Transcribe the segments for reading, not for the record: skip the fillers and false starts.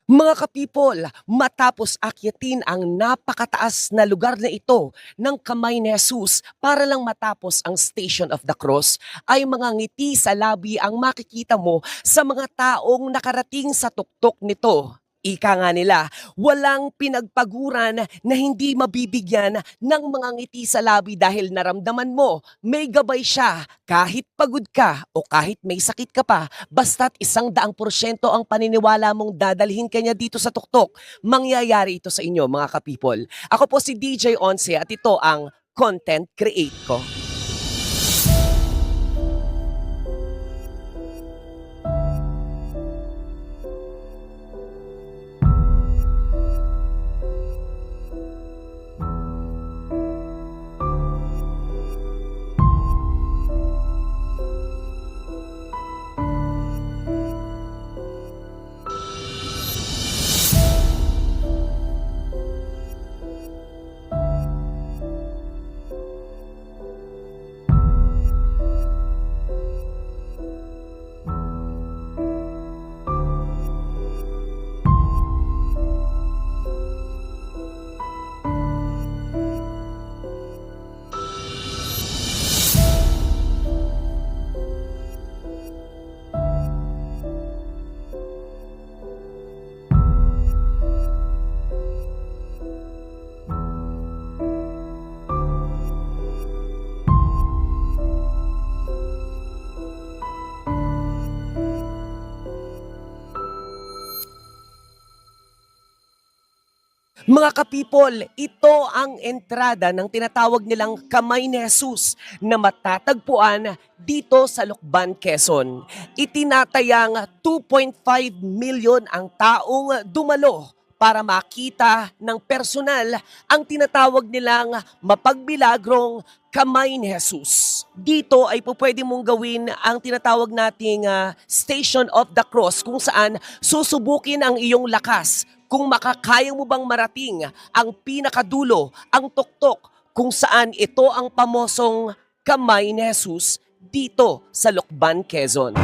Mga ka-people, matapos akyatin ang napakataas na lugar na ito ng kamay ni Jesus para lang matapos ang Station of the Cross, ay mga ngiti sa labi ang makikita mo sa mga taong nakarating sa tuktok nito. Ika nga nila, walang pinagpaguran na hindi mabibigyan ng mga ngiti sa labi dahil naramdaman mo, may gabay siya kahit pagod ka o kahit may sakit ka pa, basta't 100% ang paniniwala mong dadalhin kanya dito sa tuktok, mangyayari ito sa inyo mga ka-people. Ako po si DJ Once at ito ang Content Create ko. Mga ka-people, ito ang entrada ng tinatawag nilang Kamay ni Jesus na matatagpuan dito sa Lucban, Quezon. Itinatayang 2.5 million ang taong dumalo para makita ng personal ang tinatawag nilang mapagbilagrong Kamay ni Jesus. Dito ay pwede mong gawin ang tinatawag nating Station of the Cross kung saan susubukin ang iyong lakas kung makakaya mo bang marating ang pinakadulo, ang tuktok, kung saan ito ang pamosong Kamay ni Jesus dito sa Lucban, Quezon.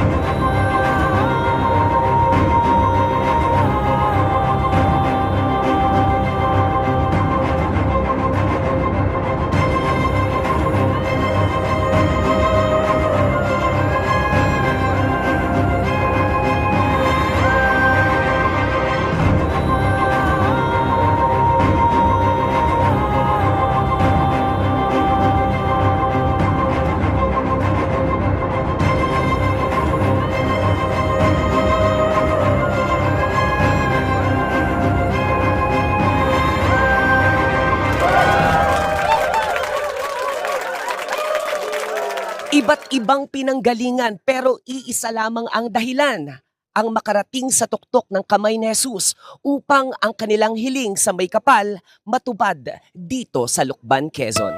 Iba't ibang pinanggalingan pero iisa lamang ang dahilan, ang makarating sa tuktok ng Kamay ni Jesus upang ang kanilang hiling sa may kapal matupad dito sa Lucban, Quezon.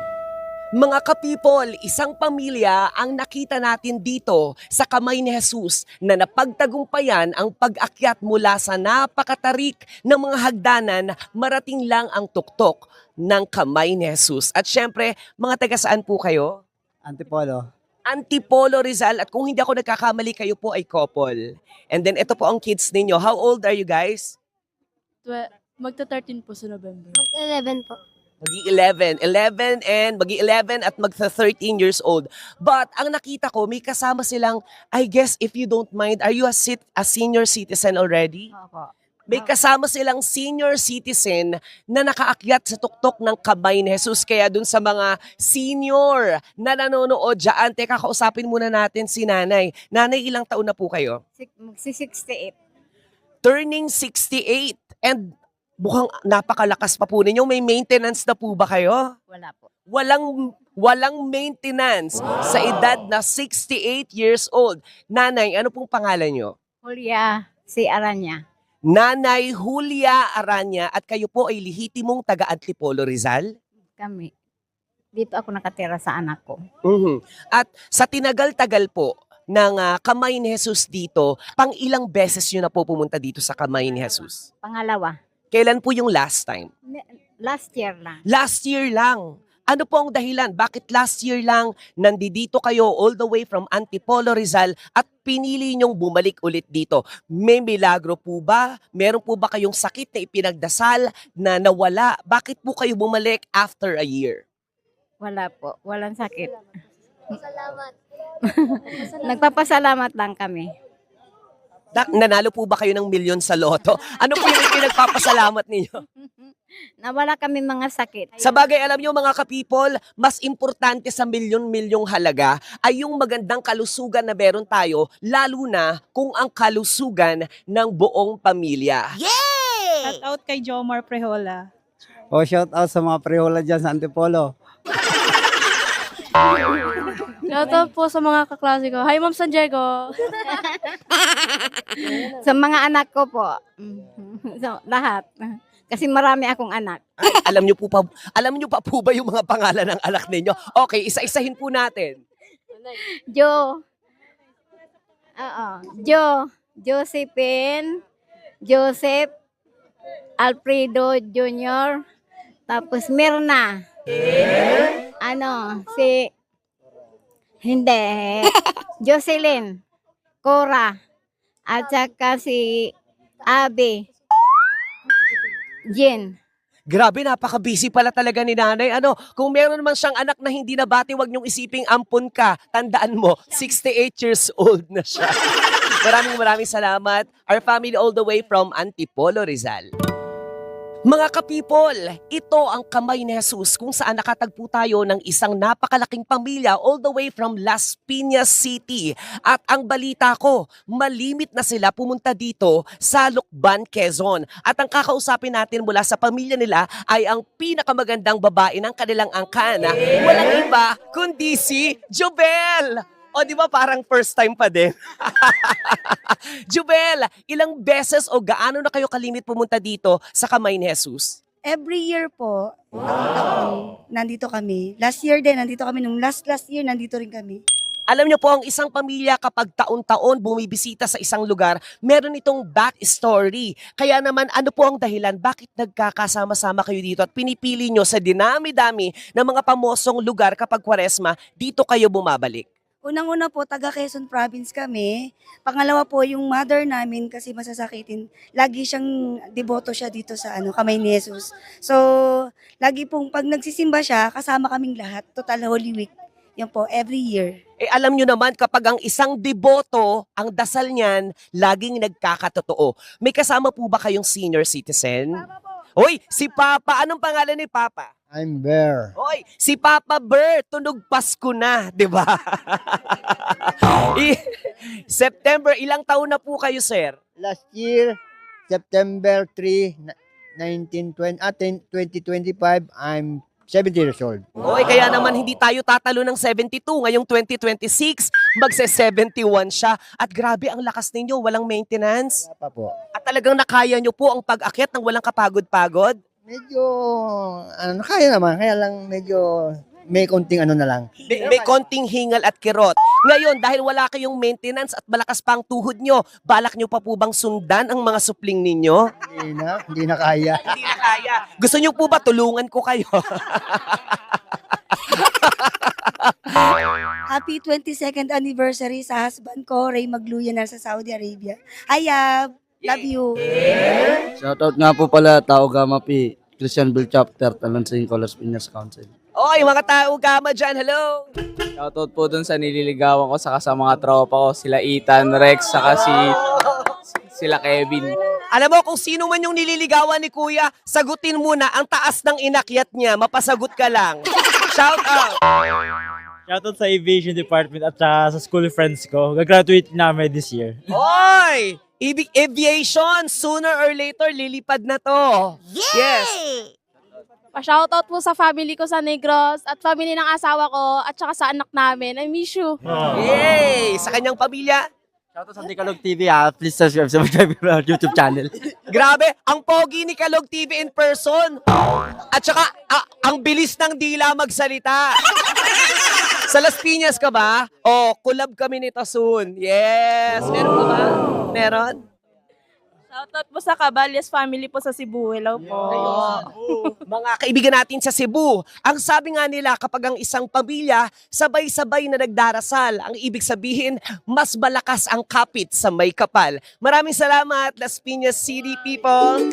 Mga ka-people, isang pamilya ang nakita natin dito sa Kamay ni Jesus na napagtagumpayan ang pag-akyat mula sa napakatarik ng mga hagdanan, marating lang ang tuktok ng Kamay ni Jesus. At syempre, mga taga saan po kayo? Antipolo. Antipolo, Rizal, at kung hindi ako nagkakamali, kayo po ay couple. And then ito po ang kids ninyo. How old are you guys? Magta-13 po sa November. Mag-11 po. Magi-11. 11 and magi-11 at magta-13 years old. But ang nakita ko, may kasama silang, I guess if you don't mind, are you a senior citizen already? Opo. May kasama silang senior citizen na nakaakyat sa tuktok ng Kamay ni Jesus. Kaya dun sa mga senior na nanonood dyan, teka, kausapin muna natin si Nanay. Nanay, ilang taon na po kayo? Magsi-68. Turning 68. And mukhang napakalakas pa po ninyo. May maintenance na po ba kayo? Wala po. Walang maintenance sa edad na 68 years old. Nanay, ano pong pangalan nyo? Julia, si Aranya. Nanay Julia Aranya, at kayo po ay lihitimong taga-Antipolo, Rizal? Kami. Dito ako nakatira sa anak ko. Mhm. At sa tinagal-tagal po ng Kamay ni Jesus dito, pang ilang beses nyo na po pumunta dito sa Kamay ni Jesus? Pangalawa. Kailan po yung last time? Last year lang. Last year lang. Ano po ang dahilan? Bakit last year lang nandito kayo all the way from Antipolo, Rizal at pinili nyong bumalik ulit dito? May milagro po ba? Meron po ba kayong sakit na ipinagdasal na nawala? Bakit po kayo bumalik after a year? Wala po. Walang sakit. Nagpapasalamat lang kami. Nanalo po ba kayo ng milyon sa loto? Ano po yung pinagpapasalamat ninyo? Nawala kami mga sakit. Sa bagay, alam nyo mga ka-people, mas importante sa milyon-milyong halaga ay yung magandang kalusugan na meron tayo, lalo na kung ang kalusugan ng buong pamilya. Shout out kay Jomar Prehola. O shout out sa mga prehola dyan sa Antipolo. Shoutout po sa mga kaklase ko. Hi, Ma'am San Diego. Sa mga anak ko po. So, lahat. Kasi marami akong anak. Ay, alam nyo pa po ba yung mga pangalan ng anak ninyo? Okay, isa-isahin po natin. Josephine, Joseph, Alfredo Jr., tapos Mirna. Jocelyn, Cora, at saka si Abby, Jen. Grabe, napaka-busy pala talaga ni nanay. Kung meron man siyang anak na hindi nabati, wag niyong isiping ampun ka. Tandaan mo, 68 years old na siya. Maraming salamat. Our family all the way from Antipolo, Rizal. Mga ka-people, ito ang kamay ni Jesus kung saan nakatagpo tayo ng isang napakalaking pamilya all the way from Las Piñas City. At ang balita ko, malimit na sila pumunta dito sa Lucban, Quezon. At ang kakausapin natin mula sa pamilya nila ay ang pinakamagandang babae ng kanilang angkan. Walang iba kundi si Jobel! O di ba parang first time pa din? Jubel, ilang beses o gaano na kayo kalimit pumunta dito sa kamay ni Jesus? Every year po, nandito kami. Last year din, nandito kami. Nung last year, nandito rin kami. Alam niyo po, ang isang pamilya kapag taon-taon bumibisita sa isang lugar, meron itong backstory. Kaya naman, ano po ang dahilan? Bakit nagkakasama-sama kayo dito at pinipili nyo sa dinami-dami ng mga pamosong lugar kapag Kwaresma, dito kayo bumabalik? Unang-una po, taga Quezon Province kami. Pangalawa po, yung mother namin kasi masasakitin. Lagi siyang deboto siya dito sa kamay ni Jesus. So, lagi pong pag nagsisimba siya, kasama kaming lahat. Total Holy Week. Yan po, every year. Alam nyo naman, kapag ang isang deboto, ang dasal niyan, laging nagkakatotoo. May kasama po ba kayong senior citizen? Hoy, si Papa. Anong pangalan ni Papa? I'm Bear. Hoy, si Papa Bert, tunog Pasko na, di ba? September, ilang taon na po kayo, sir? Last year, September 3, 2025, I'm 70 years old. Hoy, kaya naman hindi tayo tatalo ng 72. Ngayong 2026, magse-71 siya. At grabe ang lakas ninyo, walang maintenance. Wala pa po. At talagang nakaya nyo po ang pag-akyat ng walang kapagod-pagod. Medyo, kaya naman. Kaya lang medyo may konting na lang. May konting hingal at kirot. Ngayon, dahil wala kayong maintenance at malakas pa ang tuhod nyo, balak nyo pa po bang sundan ang mga supling ninyo? Hindi na kaya. Hindi na kaya. Gusto nyo po ba tulungan ko kayo? Happy 22nd anniversary sa husband ko, Ray Magluya na sa Saudi Arabia. Hi, love you. Shoutout nga po pala, Tao Gama P, Christianville Chapter, Talansing, Las Piñas Council. Oy, mga tao gama dyan, hello! Shoutout po dun sa nililigawan ko, saka sa mga tropa ko, sila Ethan, Rex, saka sila Kevin. Alam mo, kung sino man yung nililigawan ni Kuya, sagutin muna ang taas ng inakyat niya, mapasagot ka lang. Shout out! Shoutout sa aviation department at saka sa school friends ko. Gagraduate namin this year. Oy! Aviation, sooner or later, lilipad na to. Yes! Pa-shoutout po sa family ko sa Negros at family ng asawa ko at saka sa anak namin. I miss you. Yay! Sa kanyang pamilya. Shoutout sa Tikalog TV please subscribe sa my YouTube channel. Grabe, ang pogi ni Kalog TV in person. At saka, ang bilis ng dila magsalita. Sa Las Piñas ka ba? Oh, collab kami nito soon. Yes! Meron ka ba? Meron? Shoutout po sa Caballes family po sa Cebu. Hello po. Mga kaibigan natin sa Cebu, ang sabi nga nila kapag ang isang pamilya sabay-sabay na nagdarasal, ang ibig sabihin mas malakas ang kapit sa may kapal. Maraming salamat, Las Piñas City people!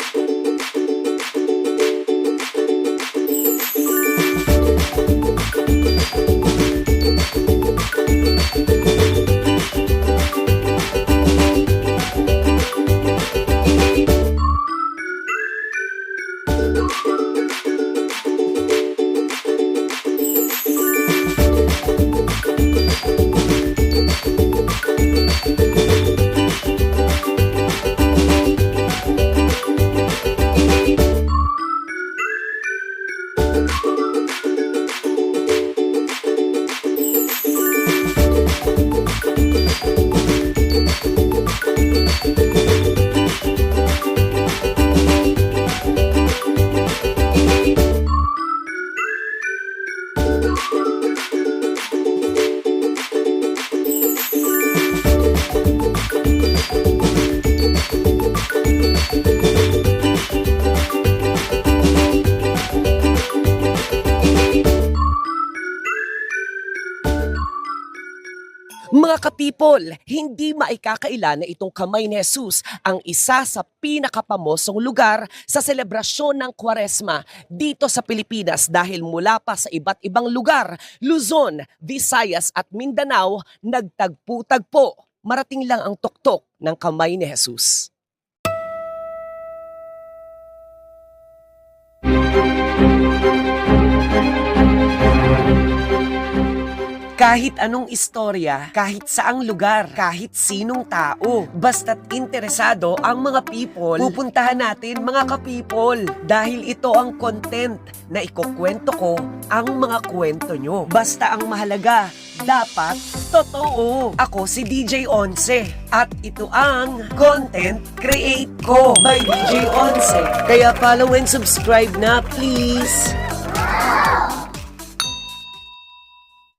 Mga kapipol, hindi maikakaila na itong Kamay ni Jesus ang isa sa pinakapamosong lugar sa selebrasyon ng Kwaresma dito sa Pilipinas dahil mula pa sa iba't ibang lugar, Luzon, Visayas at Mindanao, nagtagpo-tagpo. Marating lang ang tuktok ng Kamay ni Jesus. Kahit anong istorya, kahit saang lugar, kahit sinong tao, basta't interesado ang mga people, pupuntahan natin mga ka-people dahil ito ang content na ikukwento ko ang mga kwento nyo. Basta ang mahalaga, dapat totoo. Ako si DJ Once at ito ang Content Create Ko by DJ Once. Kaya follow and subscribe na please.